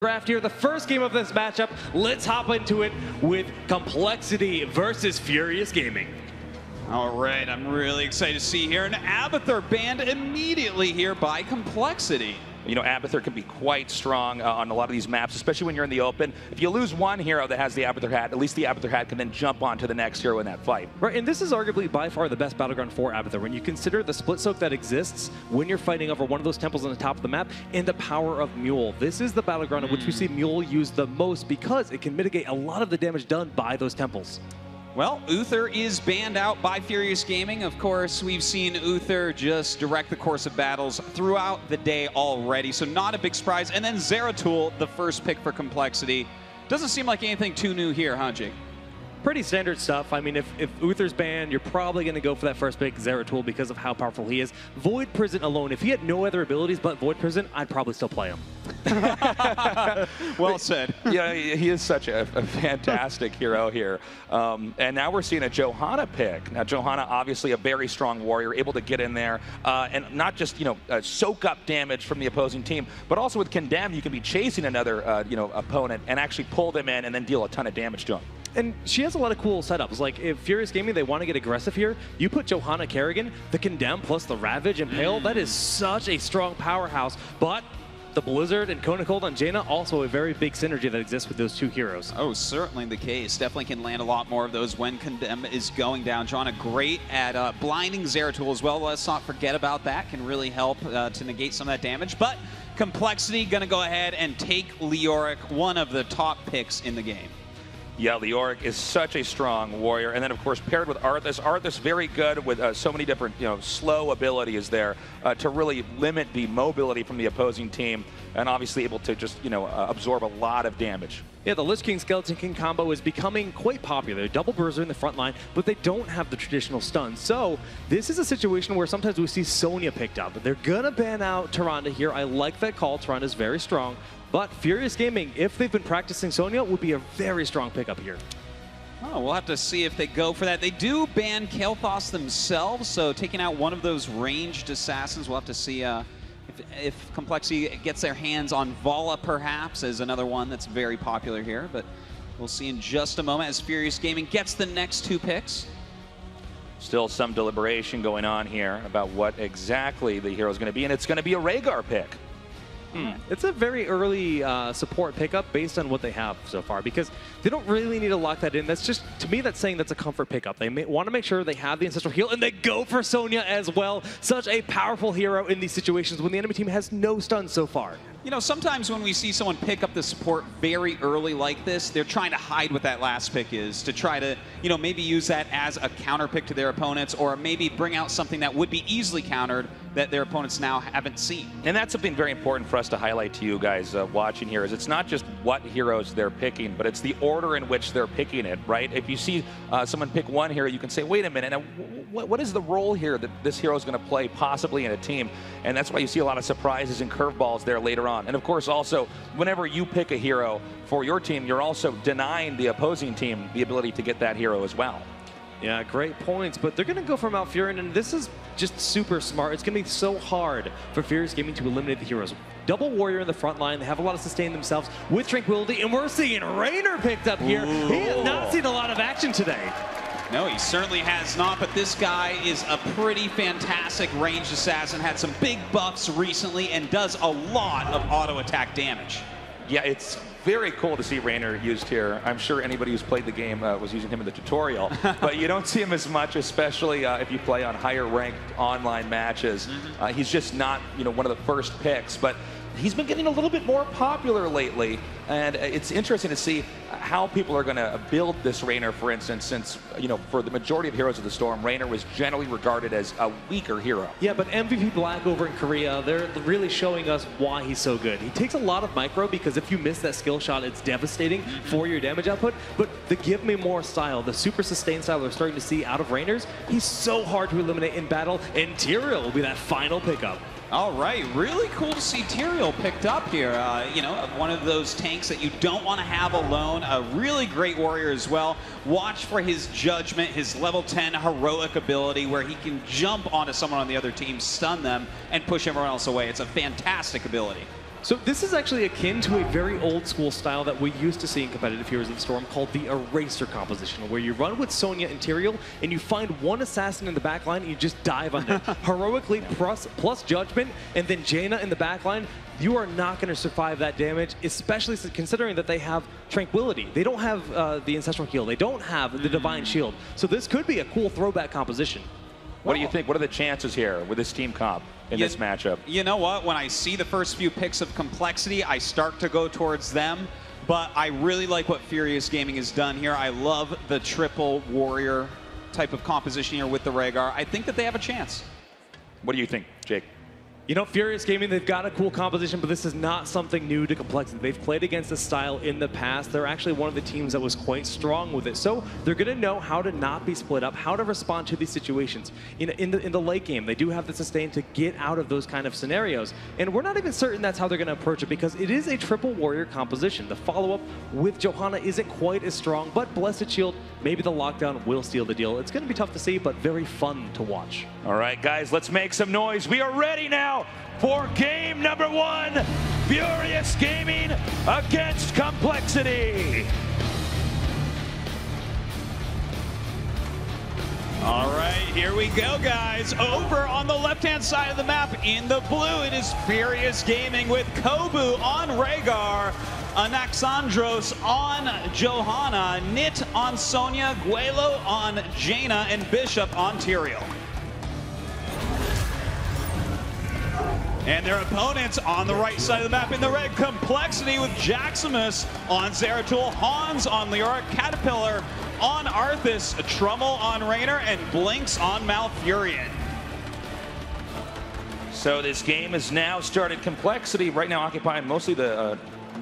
Draft here, the first game of this matchup. Let's hop into it with compLexity versus Furious Gaming. All right, I'm really excited to see here an Abathur banned immediately here by compLexity. You know, Abathur can be quite strong on a lot of these maps, especially when you're in the open. If you lose one hero that has the Abathur hat, at least the Abathur hat can then jump on to the next hero in that fight. Right, and this is arguably by far the best battleground for Abathur. When you consider the split soak that exists when you're fighting over one of those temples on the top of the map and the power of Mule. This is the battleground in which we see Mule used the most because it can mitigate a lot of the damage done by those temples. Well, Uther is banned out by Furious Gaming. Of course, we've seen Uther just direct the course of battles throughout the day already, so not a big surprise. And then Zeratul, the first pick for compLexity. Doesn't seem like anything too new here, huh, Jake? Pretty standard stuff. I mean, if Uther's banned, you're probably going to go for that first pick, Zeratul, because of how powerful he is. Void Prison alone, if he had no other abilities but Void Prison, I'd probably still play him. Well said. Yeah, he is such a fantastic hero here. And now we're seeing a Johanna pick. Now, Johanna, obviously a very strong warrior, able to get in there and not just, soak up damage from the opposing team, but also with Condemn, you can be chasing another, opponent and actually pull them in and then deal a ton of damage to them. And she has a lot of cool setups. Like, if Furious Gaming, they want to get aggressive here, you put Johanna Kerrigan, the Condemn plus the Ravage and Pale, that is such a strong powerhouse. But the Blizzard and Kona Cold on Jaina, also a very big synergy that exists with those two heroes. Oh, certainly the case. Definitely can land a lot more of those when Condemn is going down. Johanna great at blinding Zeratul as well. Let's not forget about that. Can really help to negate some of that damage. But compLexity going to go ahead and take Leoric, one of the top picks in the game. Yeah, Leoric is such a strong warrior. And then, of course, paired with Arthas. Arthas very good with so many different, slow abilities there to really limit the mobility from the opposing team and obviously able to just, absorb a lot of damage. Yeah, the Lich King Skeleton King combo is becoming quite popular. Double Bruiser in the front line, but they don't have the traditional stun. So this is a situation where sometimes we see Sonya picked up. They're going to ban out Tyrande here. I like that call. Tyrande is very strong. But Furious Gaming, if they've been practicing Sonya, would be a very strong pickup here. Oh, we'll have to see if they go for that. They do ban Kael'thas themselves, so taking out one of those ranged assassins, we'll have to see if compLexity gets their hands on Vala, perhaps, as another one that's very popular here. But we'll see in just a moment as Furious Gaming gets the next two picks. Still some deliberation going on here about what exactly the hero is going to be, and it's going to be a Rhaegar pick. It's a very early support pickup based on what they have so far because they don't really need to lock that in. That's just, to me, that's saying that's a comfort pickup. They want to make sure they have the Ancestral Heal and they go for Sonya as well. Such a powerful hero in these situations when the enemy team has no stun so far. Sometimes when we see someone pick up the support very early like this, they're trying to hide what that last pick is to try to, maybe use that as a counter pick to their opponents or maybe bring out something that would be easily countered that their opponents now haven't seen. And that's something very important for us to highlight to you guys watching here is it's not just what heroes they're picking, but it's the order in which they're picking it, right? If you see someone pick one hero, you can say, wait a minute, now, what is the role here that this hero is going to play possibly in a team? And that's why you see a lot of surprises and curveballs there later on. And of course, also, whenever you pick a hero for your team, you're also denying the opposing team the ability to get that hero as well. Yeah, great points, but they're going to go for Malfurion, and this is just super smart. It's going to be so hard for Furious Gaming to eliminate the heroes. Double Warrior in the front line. They have a lot of sustain themselves with Tranquility, and we're seeing Raynor picked up here. Ooh. He has not seen a lot of action today. No, he certainly has not, but this guy is a pretty fantastic ranged assassin. Had some big buffs recently and does a lot of auto attack damage. Yeah, it's very cool to see Raynor used here. I'm sure anybody who's played the game was using him in the tutorial, but you don't see him as much, especially if you play on higher ranked online matches. He's just not, one of the first picks, but he's been getting a little bit more popular lately, and it's interesting to see how people are going to build this Raynor, for instance, since, for the majority of Heroes of the Storm, Raynor was generally regarded as a weaker hero. Yeah, but MVP Black over in Korea, they're really showing us why he's so good. He takes a lot of micro because if you miss that skill shot, it's devastating for your damage output, but the give me more style, the super sustain style we're starting to see out of Raynors, he's so hard to eliminate in battle, and Tyrael will be that final pickup. All right, really cool to see Tyrael picked up here. One of those tanks that you don't want to have alone. A really great warrior as well. Watch for his judgment, his level 10 heroic ability where he can jump onto someone on the other team, stun them, and push everyone else away. It's a fantastic ability. So this is actually akin to a very old school style that we used to see in competitive Heroes of the Storm called the Eraser composition, where you run with Sonya and Tyrael and you find one assassin in the back line and you just dive under. Heroically plus Judgment and then Jaina in the back line. You are not going to survive that damage, especially considering that they have Tranquility. They don't have the Ancestral Heal. They don't have the Divine Shield. So this could be a cool throwback composition. What do you think? What are the chances here with this team comp in this matchup? You know what? When I see the first few picks of compLexity, I start to go towards them. But I really like what Furious Gaming has done here. I love the triple warrior type of composition here with the Rhaegar. I think that they have a chance. What do you think, Jake? You know, Furious Gaming, they've got a cool composition, but this is not something new to compLexity. They've played against this style in the past. They're actually one of the teams that was quite strong with it. So they're going to know how to not be split up, how to respond to these situations. In the late game, they do have the sustain to get out of those kind of scenarios. And we're not even certain that's how they're going to approach it, because it is a triple warrior composition. The follow-up with Johanna isn't quite as strong, but Blessed Shield, maybe the lockdown will steal the deal. It's going to be tough to see, but very fun to watch. All right, guys, let's make some noise. We are ready now for game number 1, Furious Gaming against compLexity. All right, here we go, guys. Over on the left-hand side of the map in the blue, it is Furious Gaming with Kobu on Rhaegar, Anaxandros on Johanna, Nit on Sonya, Guelo on Jaina, and Bishop on Tyrael. And their opponents on the right side of the map in the red, compLexity with Jaximus on Zeratul, Hans on Leora, Caterpillar on Arthas, Trummel on Raynor, and Blinks on Malfurion. So this game has now started. compLexity right now occupying mostly the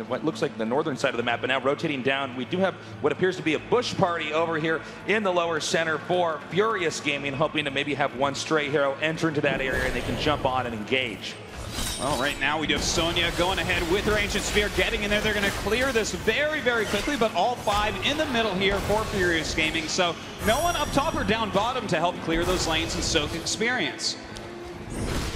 what looks like the northern side of the map, but now rotating down. We do have what appears to be a bush party over here in the lower center for Furious Gaming, hoping to maybe have one stray hero enter into that area and they can jump on and engage. Well, right now we do have Sonya going ahead with her Ancient Spear, getting in there. They're going to clear this very, very quickly, but all 5 in the middle here for Furious Gaming. So no one up top or down bottom to help clear those lanes and soak experience.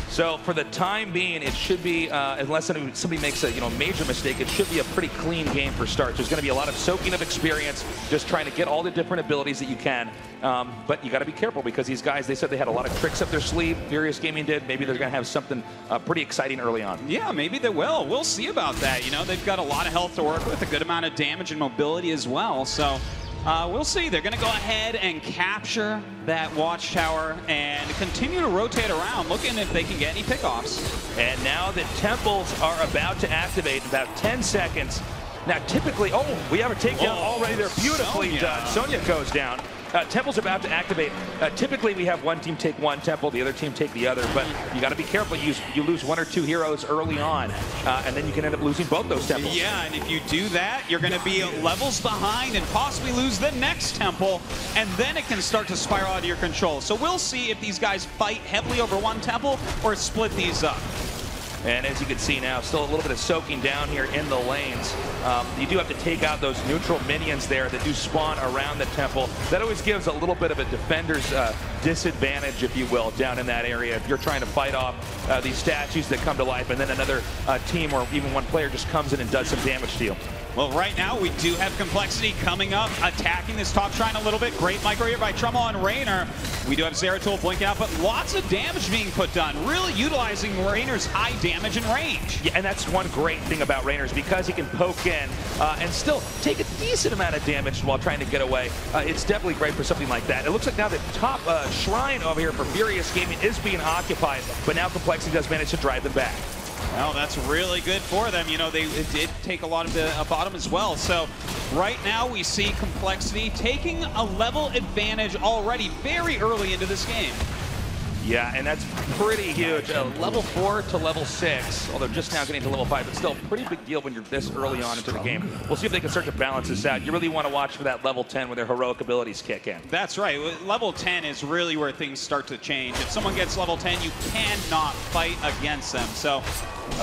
So for the time being, it should be, unless somebody makes a major mistake, it should be a pretty clean game for starts. There's going to be a lot of soaking of experience, just trying to get all the different abilities that you can. But you got to be careful, because these guys, they said they had a lot of tricks up their sleeve. Furious Gaming did. Maybe they're going to have something pretty exciting early on. Yeah, maybe they will. We'll see about that. You know, they've got a lot of health to work with, a good amount of damage and mobility as well. So we'll see. They're going to go ahead and capture that watchtower and continue to rotate around, looking if they can get any pickoffs. And now the temples are about to activate in about 10 seconds. Now, typically, we have a takedown already. They're beautifully done. Sonya goes down. Temple's about to activate. Typically, we have one team take one temple, the other team take the other, but you got to be careful. You lose 1 or 2 heroes early on, and then you can end up losing both those temples. Yeah, and if you do that, you're going to be levels behind and possibly lose the next temple, and then it can start to spiral out of your control. So we'll see if these guys fight heavily over one temple or split these up. And as you can see now, still a little bit of soaking down here in the lanes. You do have to take out those neutral minions there that do spawn around the temple. That always gives a little bit of a defender's disadvantage, if you will, down in that area. If you're trying to fight off these statues that come to life, and then another team or even one player just comes in and does some damage to you. Well, right now we do have compLexity coming up, attacking this top shrine a little bit. Great micro here by Trummel and Raynor. We do have Zeratul blinking out, but lots of damage being put done, really utilizing Raynor's high damage and range. Yeah, and that's one great thing about Raynor's, because he can poke in and still take a decent amount of damage while trying to get away. It's definitely great for something like that. It looks like now the top shrine over here for Furious Gaming is being occupied, but now compLexity does manage to drive them back. Well, that's really good for them. You know, they did take a lot of the bottom as well. So right now we see compLexity taking a level advantage already very early into this game. Yeah, and that's pretty huge. Level 4 to level 6, although just now getting to level 5, but still a pretty big deal when you're this early on into the game. We'll see if they can start to balance this out. You really want to watch for that level 10 where their heroic abilities kick in. That's right. Level 10 is really where things start to change. If someone gets level 10, you cannot fight against them. So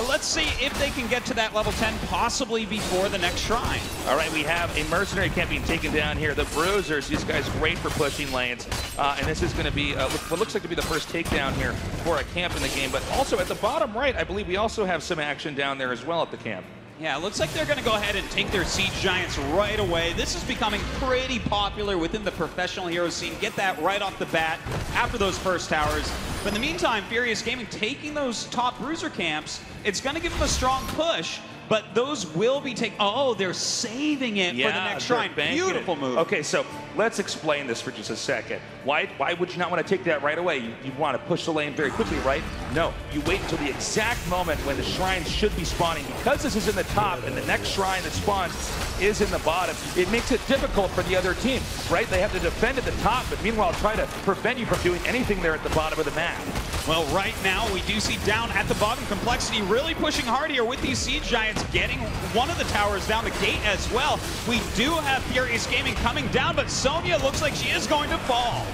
Let's see if they can get to that level 10, possibly before the next shrine. All right, we have a mercenary camp being taken down here. The Bruisers, these guys great for pushing lanes. And this is going to be what looks like to be the first takedown here for a camp in the game. But also at the bottom right, I believe we also have some action down there as well at the camp. Yeah, it looks like they're going to go ahead and take their Siege Giants right away. This is becoming pretty popular within the professional hero scene. Get that right off the bat after those first towers. But in the meantime, Furious Gaming taking those top bruiser camps, it's going to give them a strong push. But those will be taken. Oh, they're saving it for the next shrine. Beautiful move. Okay, so let's explain this for just a second. Why would you not want to take that right away? You want to push the lane very quickly, right? No, you wait until the exact moment when the shrine should be spawning. Because this is in the top and the next shrine that spawns is in the bottom, it makes it difficult for the other team, right? They have to defend at the top, but meanwhile try to prevent you from doing anything there at the bottom of the map. Well, right now we do see down at the bottom compLexity really pushing hard here with these Siege Giants, getting one of the towers down the gate as well. We do have Furious Gaming coming down, but Sonya looks like she is going to fall.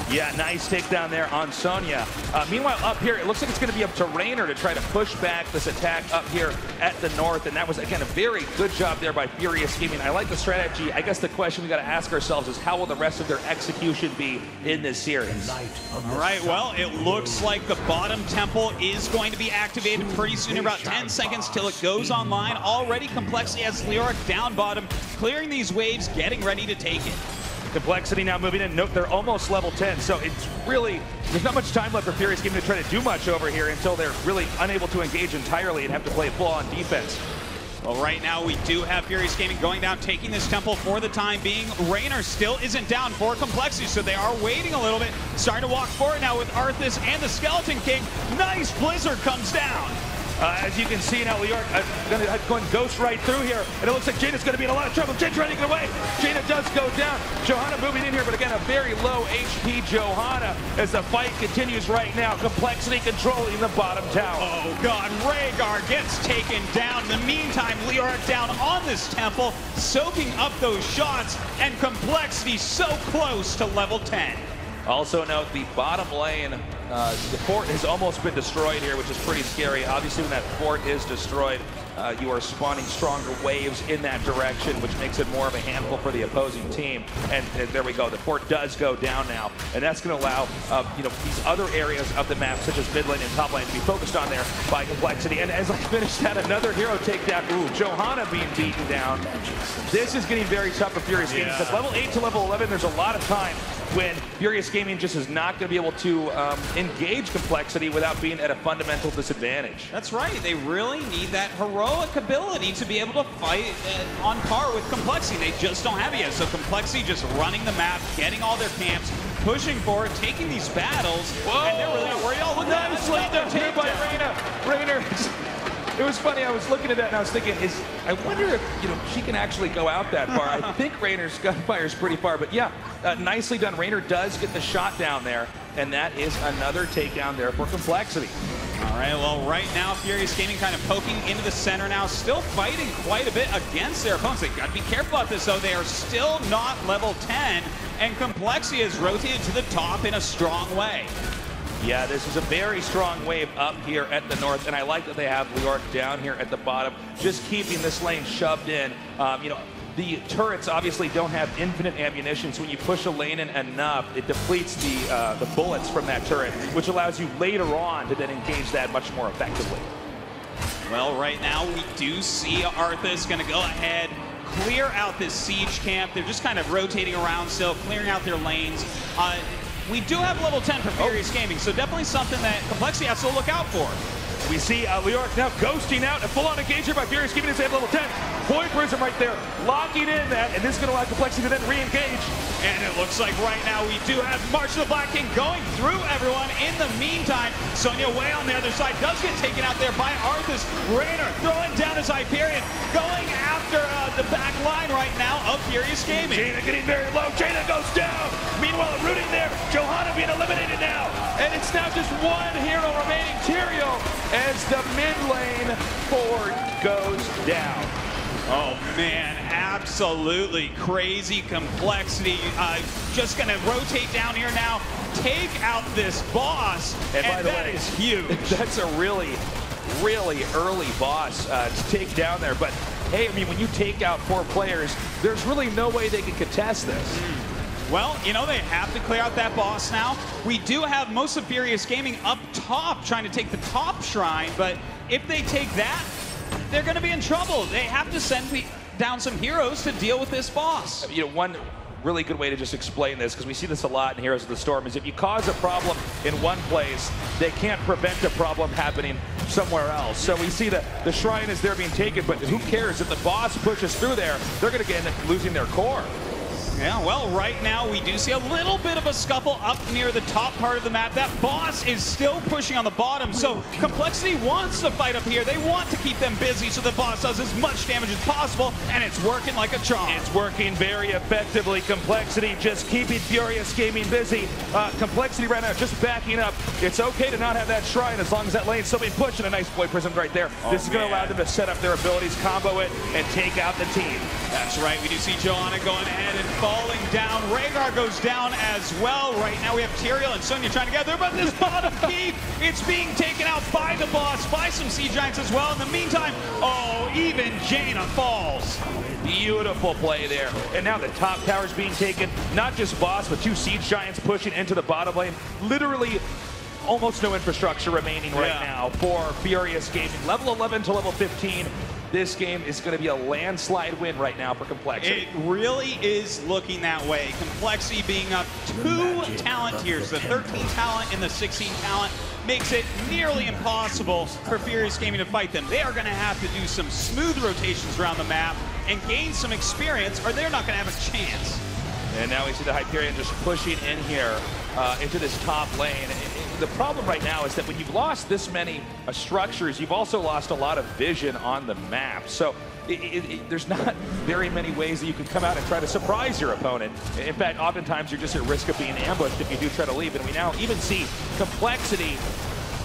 Yeah, nice takedown there on Sonya. Meanwhile, up here, it looks like it's going to be up to Raynor to try to push back this attack up here at the north. And that was, again, a very good job there by Furious Gaming. I like the strategy. I guess the question we got to ask ourselves is how will the rest of their execution be in this series? All right, well, it looks like the bottom temple is going to be activated pretty soon, about 10 seconds till it goes online. Already compLexity has Leoric down bottom, clearing these waves, getting ready to take it. compLexity now moving in. Note they're almost level 10, so it's really, there's not much time left for Furious Gaming to try to do much over here until they're really unable to engage entirely and have to play full-on defense. Well, right now we do have Furious Gaming going down, taking this temple for the time being. Raynor still isn't down for compLexity, so they are waiting a little bit. Starting to walk forward now with Arthas and the Skeleton King. Nice Blizzard comes down. As you can see now, Leoric going ghost right through here, and it looks like Jaina's going to be in a lot of trouble. Jaina's trying to get away. Jaina does go down. Johanna moving in here, but again, a very low HP Johanna as the fight continues right now. compLexity controlling the bottom tower. Oh God, Rhaegar gets taken down. In the meantime, Leoric down on this temple, soaking up those shots, and compLexity so close to level 10. Also note the bottom lane, the fort has almost been destroyed here, which is pretty scary. Obviously, when that fort is destroyed, you are spawning stronger waves in that direction, which makes it more of a handful for the opposing team. And there we go. The fort does go down now, and that's going to allow these other areas of the map, such as mid lane and top lane, to be focused on there by compLexity. And as I finish that, another hero takedown. Ooh, Johanna being beaten down. This is getting very tough for Furious Gaming because level 8 to level 11, there's a lot of time when Furious Gaming just is not going to be able to engage compLexity without being at a fundamental disadvantage. That's right. They really need that heroic ability to be able to fight on par with compLexity. They just don't have it yet. So compLexity just running the map, getting all their camps, pushing forward, taking these battles. Whoa! And they're really not worried. Oh, look at Nicely done here by Raynor. It was funny, I was looking at that and I was thinking, I wonder if she can actually go out that far. I think Raynor's gunfire is pretty far, but yeah, nicely done. Raynor does get the shot down there, and that is another takedown there for compLexity. All right, well, right now, Furious Gaming kind of poking into the center now, still fighting quite a bit against their opponents. They got to be careful about this, though. They are still not level 10, and compLexity has rotated to the top in a strong way. Yeah, this is a very strong wave up here at the north, and I like that they have Leoric down here at the bottom, just keeping this lane shoved in. The turrets obviously don't have infinite ammunition, so when you push a lane in enough, it depletes the bullets from that turret, which allows you later on to then engage that much more effectively. Well, right now we do see Arthas going to go ahead, clear out this siege camp. They're just kind of rotating around still, clearing out their lanes. We do have level 10 for Furious Gaming, so definitely something that compLexity has to look out for. We see Leoric now ghosting out, a full-on engagement by Furious Gaming to save level 10. Void Prism right there, locking in that, and this is going to allow compLexity to then re-engage. And it looks like right now we do have March of the Black King going through everyone. In the meantime, Sonya way on the other side does get taken out there by Arthas. Raynor throwing down his Hyperion, going after the back line right now of Furious Gaming. Jaina getting very low, Jaina goes down. Meanwhile, rooting there, Johanna being eliminated now. And it's now just one hero remaining, Tyrael, as the mid lane fort goes down. Oh man, absolutely crazy compLexity. Just gonna rotate down here now, take out this boss, and by the that way, is huge. That's a really really early boss to take down there. But hey, I mean, when you take out 4 players, there's really no way they can contest this. Well, you know, they have to clear out that boss now. We do have most of Furious Gaming up top trying to take the top shrine, but if they take that, they're going to be in trouble. They have to send down some heroes to deal with this boss. You know, one really good way to just explain this, because we see this a lot in Heroes of the Storm, is if you cause a problem in one place, they can't prevent a problem happening somewhere else. So we see that the shrine is there being taken, but who cares? If the boss pushes through there, they're going to end up losing their core. Yeah, well, right now we do see a little bit of a scuffle up near the top part of the map. That boss is still pushing on the bottom, so compLexity wants to fight up here. They want to keep them busy so the boss does as much damage as possible, and it's working like a charm. It's working very effectively. compLexity just keeping Furious Gaming busy. compLexity right now just backing up. It's okay to not have that shrine as long as that lane's still being pushed, and a nice play prism right there. This is going to allow them to set up their abilities, combo it, and take out the team. That's right. We do see Joanna going ahead and falling down. Rhaegar goes down as well. Right now we have Tyrael and Sonya trying to get there, but this bottom keep, it's being taken out by the boss, by some Sea Giants as well. In the meantime, oh, even Jaina falls. Beautiful play there. And now the top tower's being taken. Not just boss, but 2 Siege Giants pushing into the bottom lane. Literally almost no infrastructure remaining right now for Furious Gaming. Level 11 to level 15. This game is going to be a landslide win right now for compLexity. It really is looking that way. compLexity being up 2 talent tiers, the 13 talent and the 16 talent, makes it nearly impossible for Furious Gaming to fight them. They are going to have to do some smooth rotations around the map and gain some experience, or they're not going to have a chance. And now we see the Hyperion just pushing in here into this top lane. The problem right now is that when you've lost this many structures, you've also lost a lot of vision on the map. So there's not very many ways that you can come out and try to surprise your opponent. In fact, oftentimes you're just at risk of being ambushed if you do try to leave. And we now even see compLexity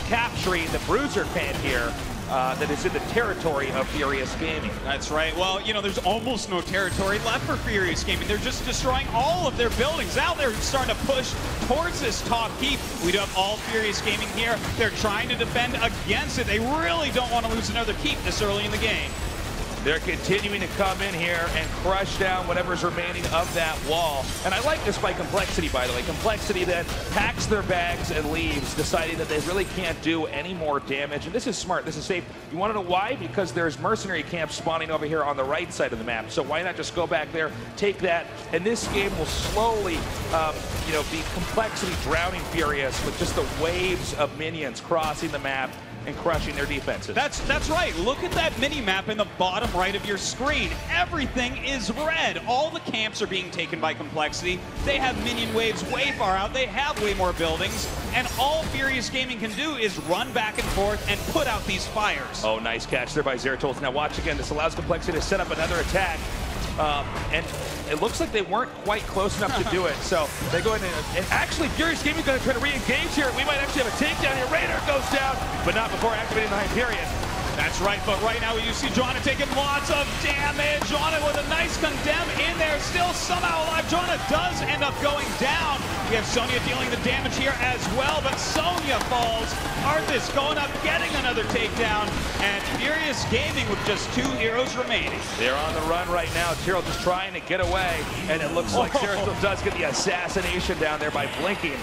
capturing the Bruiser Fan here. That is in the territory of Furious Gaming. That's right. Well, you know, there's almost no territory left for Furious Gaming. They're just destroying all of their buildings. Now they're starting to push towards this top keep. We do have all Furious Gaming here. They're trying to defend against it. They really don't want to lose another keep this early in the game. They're continuing to come in here and crush down whatever's remaining of that wall. And I like this by compLexity, by the way. compLexity then packs their bags and leaves, deciding that they really can't do any more damage. And this is smart. This is safe. You want to know why? Because there's mercenary camps spawning over here on the right side of the map. So why not just go back there, take that, and this game will slowly, you know, be compLexity drowning Furious with just the waves of minions crossing the map and crushing their defenses. That's right. Look at that mini-map in the bottom right of your screen. Everything is red. All the camps are being taken by compLexity. They have minion waves way far out. They have way more buildings. And all Furious Gaming can do is run back and forth and put out these fires. Oh, nice catch there by Zeratul. Now watch again. This allows compLexity to set up another attack. And it looks like they weren't quite close enough to do it. So they go in and actually Furious Gaming is going to try to re-engage here. We might actually have a takedown here. Raider goes down, but not before activating the Hyperion. That's right, but right now you see Joanna taking lots of damage. Joanna with a nice condemn in there, still somehow alive. Joanna does end up going down. We have Sonya dealing the damage here as well, but Sonya falls. Arthas going up, getting another takedown, and Furious Gaming with just 2 heroes remaining. They're on the run right now. Tyrael just trying to get away, and it looks like Zeratul does get the assassination down there by blinking.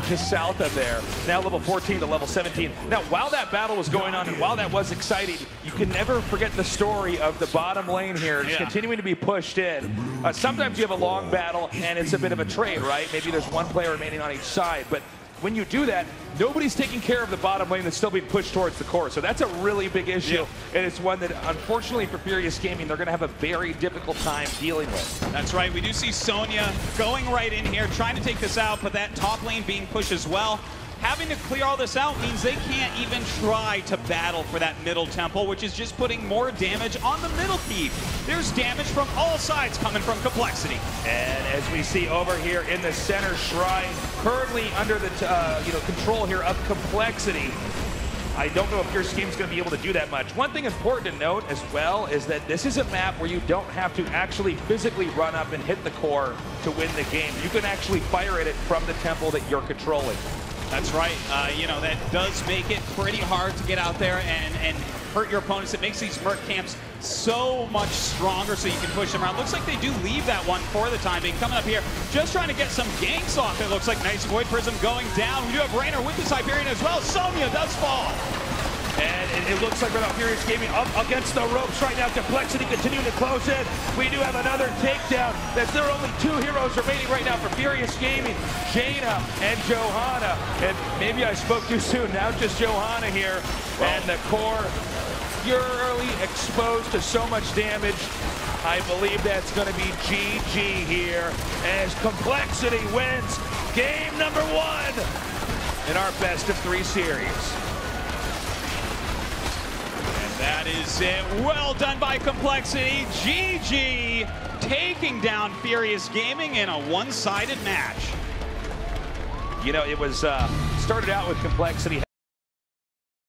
Just south of there. Now level 14 to level 17. Now, while that battle was going on and while that was exciting, you can never forget the story of the bottom lane here, just continuing to be pushed in. Sometimes you have a long battle and it's a bit of a trade, right? Maybe there's one player remaining on each side, but when you do that, nobody's taking care of the bottom lane that's still being pushed towards the core. So that's a really big issue, and it's one that, unfortunately for Furious Gaming, they're going to have a very difficult time dealing with. That's right. We do see Sonya going right in here, trying to take this out, but that top lane being pushed as well. Having to clear all this out means they can't even try to battle for that middle temple, which is just putting more damage on the middle keep. There's damage from all sides coming from compLexity. And as we see over here in the center shrine, currently under the control here of compLexity. I don't know if your scheme's going to be able to do that much. One thing important to note as well is that this is a map where you don't have to actually physically run up and hit the core to win the game. You can actually fire at it from the temple that you're controlling. That's right. You know, that does make it pretty hard to get out there and hurt your opponents. It makes these Merc camps so much stronger so you can push them around. Looks like they do leave that one for the time being. Coming up here, just trying to get some ganks off. It looks like nice Void Prism going down. We do have Rainer with this Hyperion as well. Sonya does fall. And it looks like right now Furious Gaming up against the ropes right now. compLexity continuing to close in. We do have another takedown. That's there are only 2 heroes remaining right now for Furious Gaming, Jaina and Johanna. And maybe I spoke too soon. Now just Johanna here. And the core purely exposed to so much damage. I believe that's going to be GG here as compLexity wins game number 1 in our best of 3 series. That is it. Well done by compLexity. GG taking down Furious Gaming in a one-sided match. You know, it was started out with compLexity